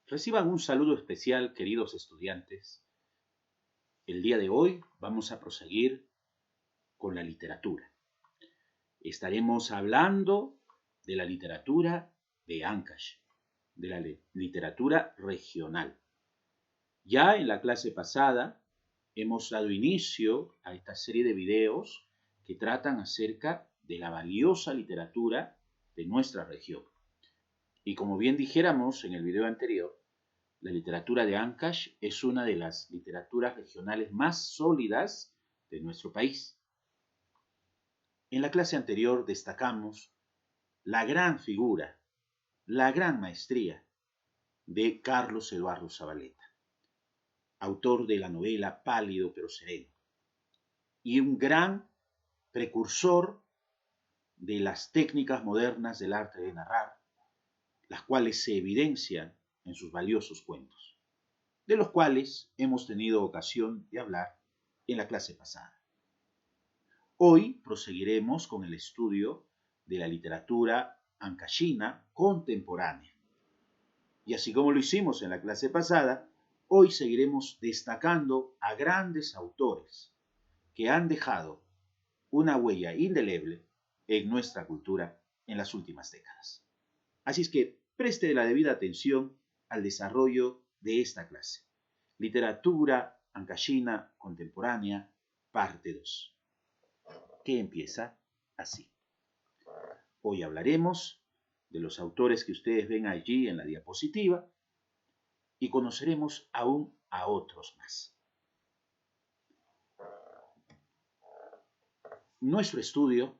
Reciban un saludo especial, queridos estudiantes. El día de hoy vamos a proseguir con la literatura. Estaremos hablando de la literatura de Ancash, de la literatura regional. Ya en la clase pasada hemos dado inicio a esta serie de videos que tratan acerca de la valiosa literatura de nuestra región. Y como bien dijéramos en el video anterior, la literatura de Ancash es una de las literaturas regionales más sólidas de nuestro país. En la clase anterior destacamos la gran figura, la gran maestría de Carlos Eduardo Zavaleta, autor de la novela Pálido pero sereno, y un gran precursor de las técnicas modernas del arte de narrar, las cuales se evidencian en sus valiosos cuentos, de los cuales hemos tenido ocasión de hablar en la clase pasada. Hoy proseguiremos con el estudio de la literatura ancashina contemporánea. Y así como lo hicimos en la clase pasada, hoy seguiremos destacando a grandes autores que han dejado una huella indeleble en nuestra cultura en las últimas décadas. Así es que preste la debida atención al desarrollo de esta clase. Literatura ancashina contemporánea, parte 2, que empieza así. Hoy hablaremos de los autores que ustedes ven allí en la diapositiva y conoceremos aún a otros más. Nuestro estudio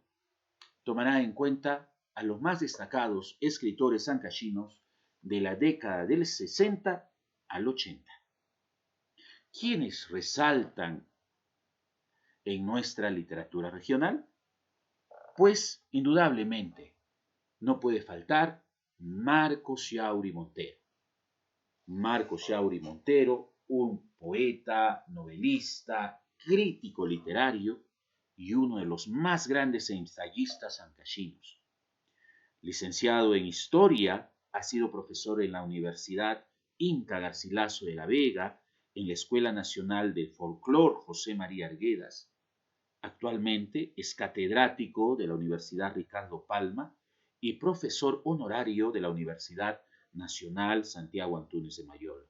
tomará en cuenta a los más destacados escritores ancashinos de la década del 60 al 80, quienes resaltan en nuestra literatura regional. Pues indudablemente no puede faltar Marcos Yauri Montero. Marcos Yauri Montero, un poeta, novelista, crítico literario y uno de los más grandes ensayistas ancashinos. Licenciado en Historia, ha sido profesor en la Universidad Inca Garcilaso de la Vega, en la Escuela Nacional de Folclor José María Arguedas. Actualmente es catedrático de la Universidad Ricardo Palma y profesor honorario de la Universidad Nacional Santiago Antúnez de Mayolo.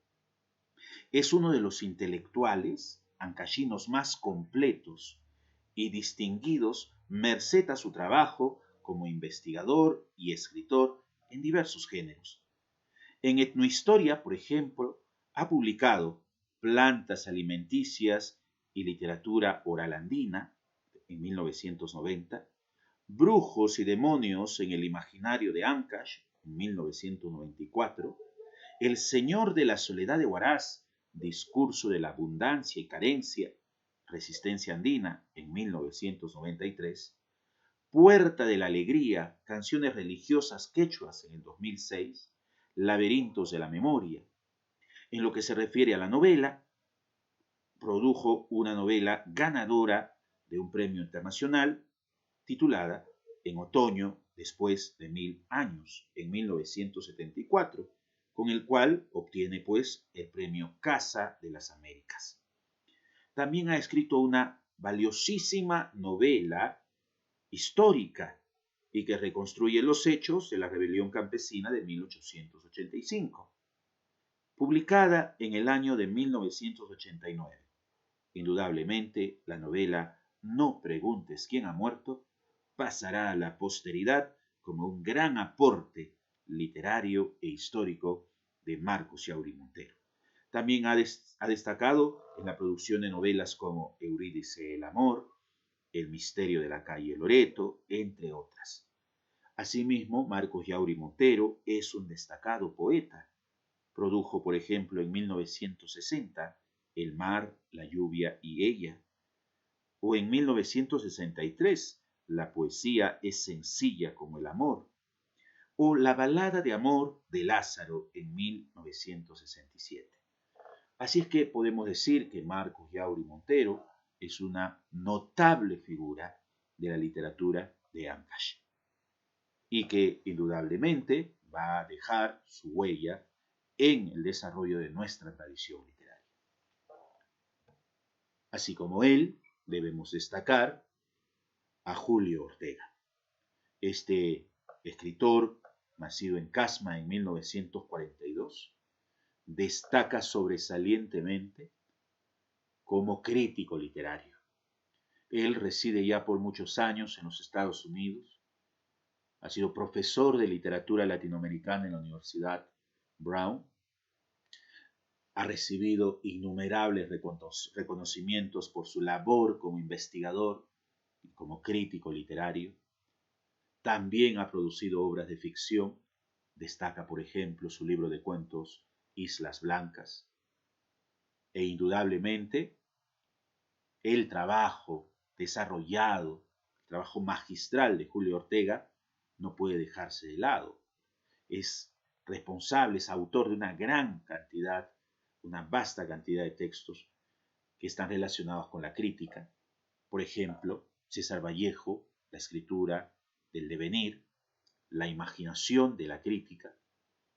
Es uno de los intelectuales ancashinos más completos y distinguidos merced a su trabajo como investigador y escritor en diversos géneros. En etnohistoria, por ejemplo, ha publicado Plantas alimenticias y literatura oral andina en 1990, Brujos y demonios en el imaginario de Ancash en 1994, El Señor de la Soledad de Huaraz, Discurso de la Abundancia y Carencia, Resistencia Andina en 1993, Puerta de la Alegría, Canciones religiosas quechuas en el 2006, Laberintos de la Memoria. En lo que se refiere a la novela, produjo una novela ganadora de un premio internacional titulada En otoño después de 1000 años, en 1974, con el cual obtiene pues el premio Casa de las Américas. También ha escrito una valiosísima novela histórica y que reconstruye los hechos de la rebelión campesina de 1885, publicada en el año de 1989. Indudablemente, la novela No preguntes quién ha muerto pasará a la posteridad como un gran aporte literario e histórico de Marcos Yauri Montero. También ha destacado en la producción de novelas como Eurídice el amor, El misterio de la calle Loreto, entre otras. Asimismo, Marcos Yauri Montero es un destacado poeta. Produjo, por ejemplo, en 1960 El mar, la lluvia y ella, o en 1963 La poesía es sencilla como el amor, o La balada de amor de Lázaro en 1967. Así es que podemos decir que Marcos Yauri Montero es una notable figura de la literatura de Ancash y que indudablemente va a dejar su huella en el desarrollo de nuestra tradición literaria. Así como él, debemos destacar a Julio Ortega, este escritor nacido en Casma en 1942, destaca sobresalientemente como crítico literario. Él reside ya por muchos años en los Estados Unidos, ha sido profesor de literatura latinoamericana en la Universidad Brown, ha recibido innumerables reconocimientos por su labor como investigador y como crítico literario. También ha producido obras de ficción, destaca por ejemplo su libro de cuentos Islas Blancas, e indudablemente el trabajo desarrollado, el trabajo magistral de Julio Ortega no puede dejarse de lado. Es responsable, es autor de una vasta cantidad de textos que están relacionados con la crítica. Por ejemplo, César Vallejo, la escritura del devenir, la imaginación de la crítica,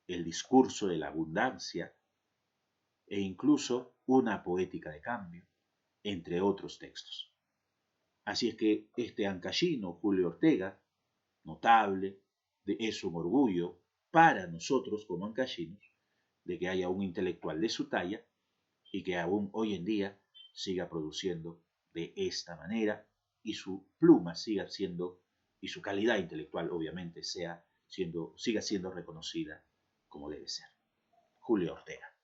el discurso de la abundancia e incluso una poética de cambio, entre otros textos. Así es que este ancallino, Julio Ortega, notable, es un orgullo para nosotros como ancallinos de que haya un intelectual de su talla y que aún hoy en día siga produciendo de esta manera y su pluma siga siendo, y su calidad intelectual obviamente siga siendo reconocida como debe ser. Julio Ortega.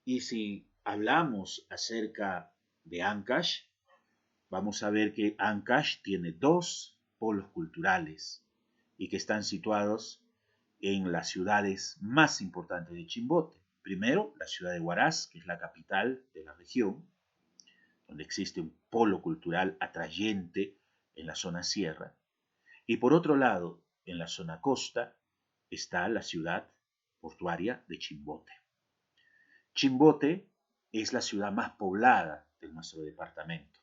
Y si hablamos acerca de Ancash, vamos a ver que Ancash tiene dos polos culturales y que están situados en las ciudades más importantes de Chimbote. Primero, la ciudad de Huaraz, que es la capital de la región, donde existe un polo cultural atrayente en la zona sierra. Y por otro lado, en la zona costa, está la ciudad portuaria de Chimbote. Chimbote es la ciudad más poblada de nuestro departamento.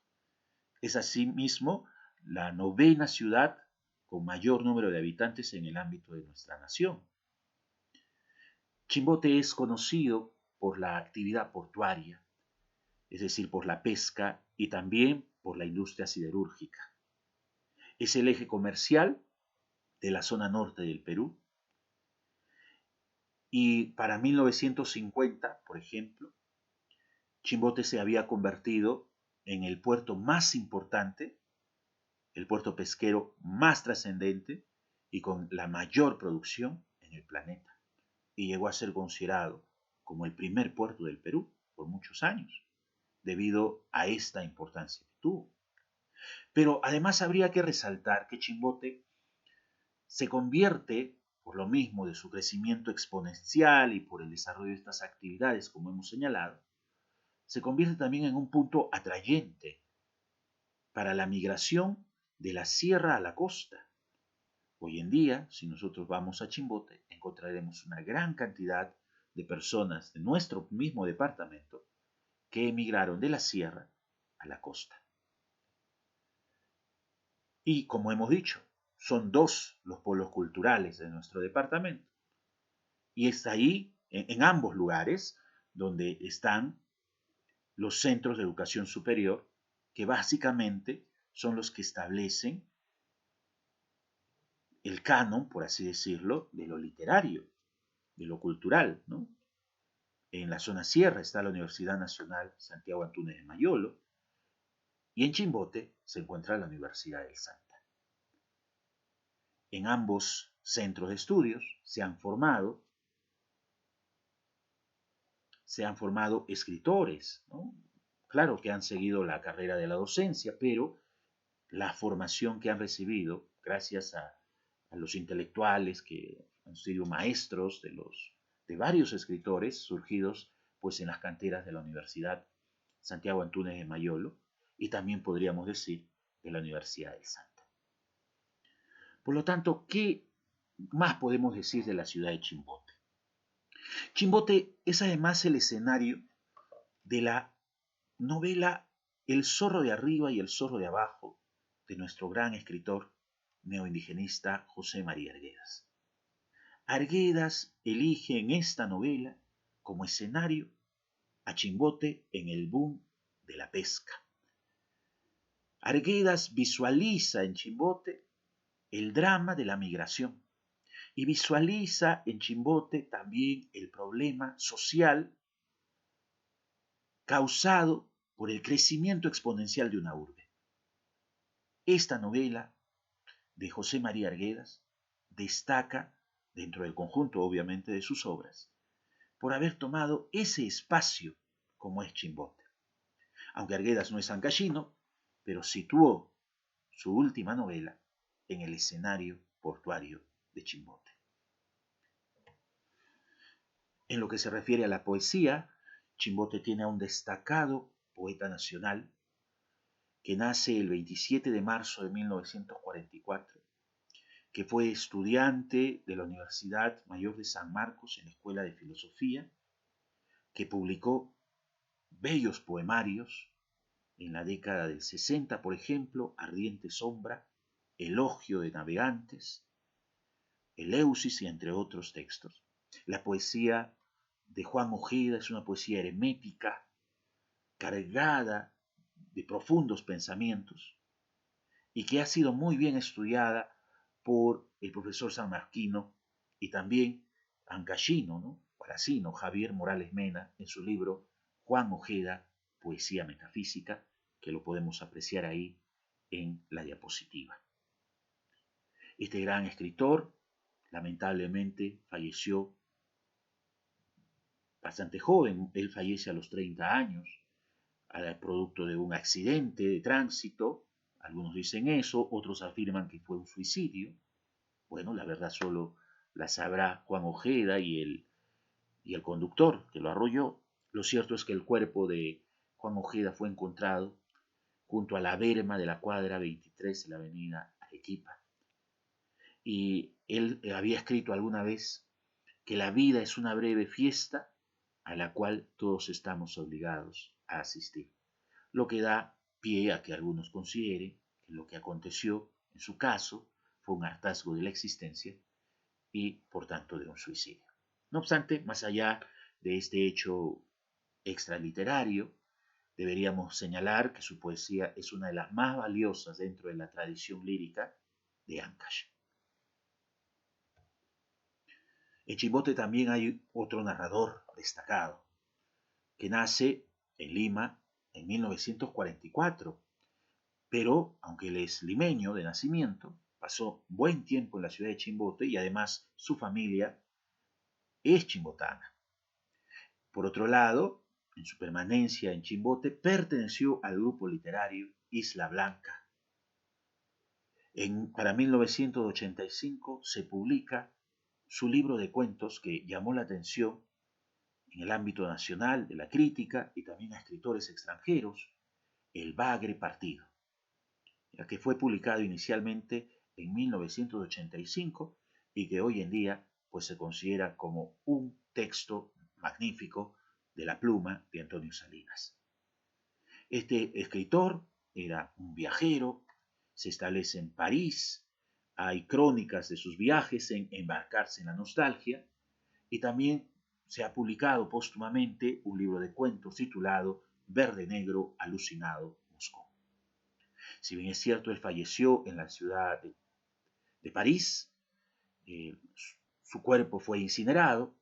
Es asimismo la novena ciudad con mayor número de habitantes en el ámbito de nuestra nación. Chimbote es conocido por la actividad portuaria, es decir, por la pesca y también por la industria siderúrgica. Es el eje comercial de la zona norte del Perú y para 1950, por ejemplo, Chimbote se había convertido en el puerto más importante, el puerto pesquero más trascendente y con la mayor producción en el planeta. Y llegó a ser considerado como el primer puerto del Perú por muchos años, debido a esta importancia que tuvo. Pero además habría que resaltar que Chimbote se convierte, por lo mismo de su crecimiento exponencial y por el desarrollo de estas actividades, como hemos señalado, se convierte también en un punto atrayente para la migración de la sierra a la costa. Hoy en día, si nosotros vamos a Chimbote, encontraremos una gran cantidad de personas de nuestro mismo departamento que emigraron de la sierra a la costa. Y como hemos dicho, son dos los polos culturales de nuestro departamento. Y es ahí, en ambos lugares, donde están los centros de educación superior, que básicamente son los que establecen el canon, por así decirlo, de lo literario, de lo cultural, ¿no? En la zona sierra está la Universidad Nacional Santiago Antúnez de Mayolo y en Chimbote se encuentra la Universidad del Santa. En ambos centros de estudios se han formado escritores, ¿no? Claro que han seguido la carrera de la docencia, pero la formación que han recibido gracias a los intelectuales que han sido maestros de varios escritores surgidos pues en las canteras de la Universidad Santiago Antúnez de Mayolo y también podríamos decir de la Universidad del Santa. Por lo tanto, ¿qué más podemos decir de la ciudad de Chimbote? Chimbote es además el escenario de la novela El zorro de arriba y el zorro de abajo de nuestro gran escritor neoindigenista José María Arguedas. Arguedas elige en esta novela como escenario a Chimbote en el boom de la pesca. Arguedas visualiza en Chimbote el drama de la migración y visualiza en Chimbote también el problema social causado por el crecimiento exponencial de una urbe. Esta novela de José María Arguedas destaca, dentro del conjunto obviamente de sus obras, por haber tomado ese espacio como es Chimbote. Aunque Arguedas no es ancashino, pero situó su última novela en el escenario portuario de Chimbote. En lo que se refiere a la poesía, Chimbote tiene a un destacado poeta nacional que nace el 27 de marzo de 1944, que fue estudiante de la Universidad Mayor de San Marcos en la Escuela de Filosofía, que publicó bellos poemarios en la década del 60, por ejemplo, Ardiente Sombra, Elogio de Navegantes, Eleusis y entre otros textos. La poesía de Juan Ojeda es una poesía hermética, cargada de profundos pensamientos y que ha sido muy bien estudiada por el profesor sanmarquino y también ancashino, ¿no? Paracino, Javier Morales Mena, en su libro Juan Ojeda, Poesía Metafísica, que lo podemos apreciar ahí en la diapositiva. Este gran escritor lamentablemente falleció bastante joven, él fallece a los 30 años, producto de un accidente de tránsito, algunos dicen eso, otros afirman que fue un suicidio. Bueno, la verdad solo la sabrá Juan Ojeda y el conductor que lo arrolló. Lo cierto es que el cuerpo de Juan Ojeda fue encontrado junto a la berma de la cuadra 23 de la avenida Arequipa. Y él había escrito alguna vez que la vida es una breve fiesta a la cual todos estamos obligados a asistir, lo que da pie a que algunos consideren que lo que aconteció en su caso fue un hartazgo de la existencia y por tanto de un suicidio. No obstante, más allá de este hecho extraliterario, deberíamos señalar que su poesía es una de las más valiosas dentro de la tradición lírica de Ancash. En Chimbote también hay otro narrador destacado, que nace en Lima en 1944, pero aunque él es limeño de nacimiento, pasó buen tiempo en la ciudad de Chimbote y además su familia es chimbotana. Por otro lado, en su permanencia en Chimbote, perteneció al grupo literario Isla Blanca. Para 1985 se publica su libro de cuentos que llamó la atención en el ámbito nacional de la crítica y también a escritores extranjeros, El Bagre Partido, ya que fue publicado inicialmente en 1985 y que hoy en día pues, se considera como un texto magnífico de la pluma de Antonio Salinas. Este escritor era un viajero, se establece en París, hay crónicas de sus viajes en Embarcarse en la Nostalgia y también se ha publicado póstumamente un libro de cuentos titulado Verde Negro Alucinado Moscú. Si bien es cierto, él falleció en la ciudad de París, su cuerpo fue incinerado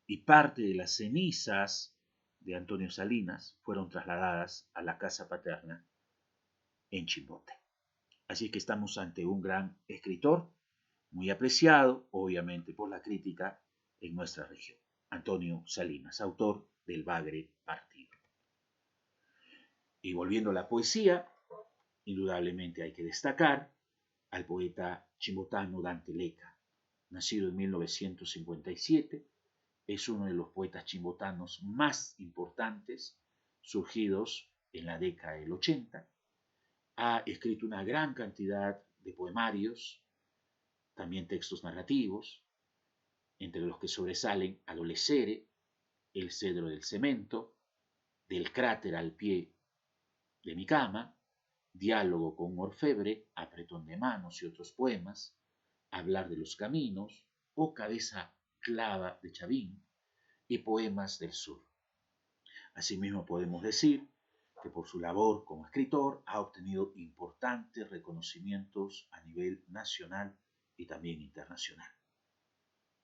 y parte de las cenizas de Antonio Salinas fueron trasladadas a la casa paterna en Chimbote. Así que estamos ante un gran escritor, muy apreciado, obviamente, por la crítica en nuestra región. Antonio Salinas, autor del Bagre Partido. Y volviendo a la poesía, indudablemente hay que destacar al poeta chimbotano Dante Leca, nacido en 1957, es uno de los poetas chimbotanos más importantes, surgidos en la década del 80. Ha escrito una gran cantidad de poemarios, también textos narrativos, entre los que sobresalen Adolecere, El cedro del cemento, Del cráter al pie de mi cama, Diálogo con un orfebre, Apretón de manos y otros poemas, Hablar de los caminos, o Cabeza Clava de Chavín y Poemas del Sur. Asimismo, podemos decir que por su labor como escritor ha obtenido importantes reconocimientos a nivel nacional y también internacional.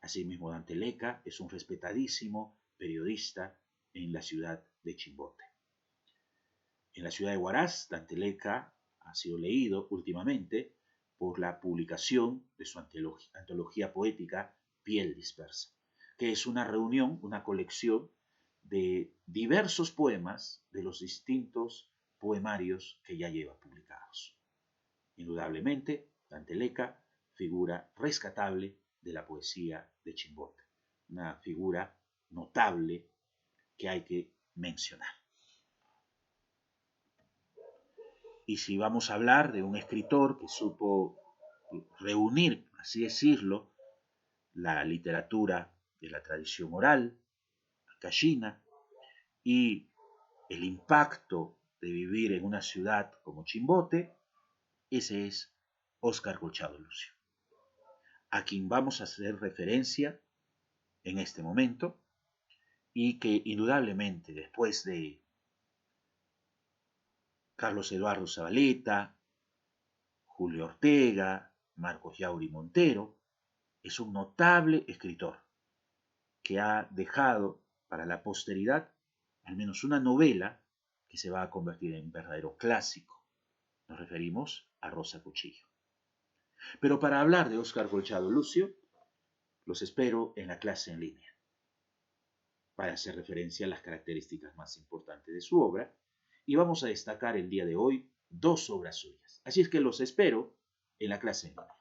Asimismo, Dante Leca es un respetadísimo periodista en la ciudad de Chimbote. En la ciudad de Huaraz, Dante Leca ha sido leído últimamente por la publicación de su antología poética Piel Dispersa, que es una reunión, una colección de diversos poemas de los distintos poemarios que ya lleva publicados. Indudablemente, Dante Leca, figura rescatable de la poesía de Chimbote, una figura notable que hay que mencionar. Y si vamos a hablar de un escritor que supo reunir, así decirlo, la literatura de la tradición oral, ancashina, y el impacto de vivir en una ciudad como Chimbote, ese es Óscar Colchado Lucio, a quien vamos a hacer referencia en este momento y que indudablemente después de Carlos Eduardo Zabaleta, Julio Ortega, Marcos Yauri Montero, es un notable escritor que ha dejado para la posteridad al menos una novela que se va a convertir en un verdadero clásico. Nos referimos a Rosa Cuchillo. Pero para hablar de Óscar Colchado Lucio, los espero en la clase en línea, para hacer referencia a las características más importantes de su obra, y vamos a destacar el día de hoy 2 obras suyas. Así es que los espero en la clase en línea.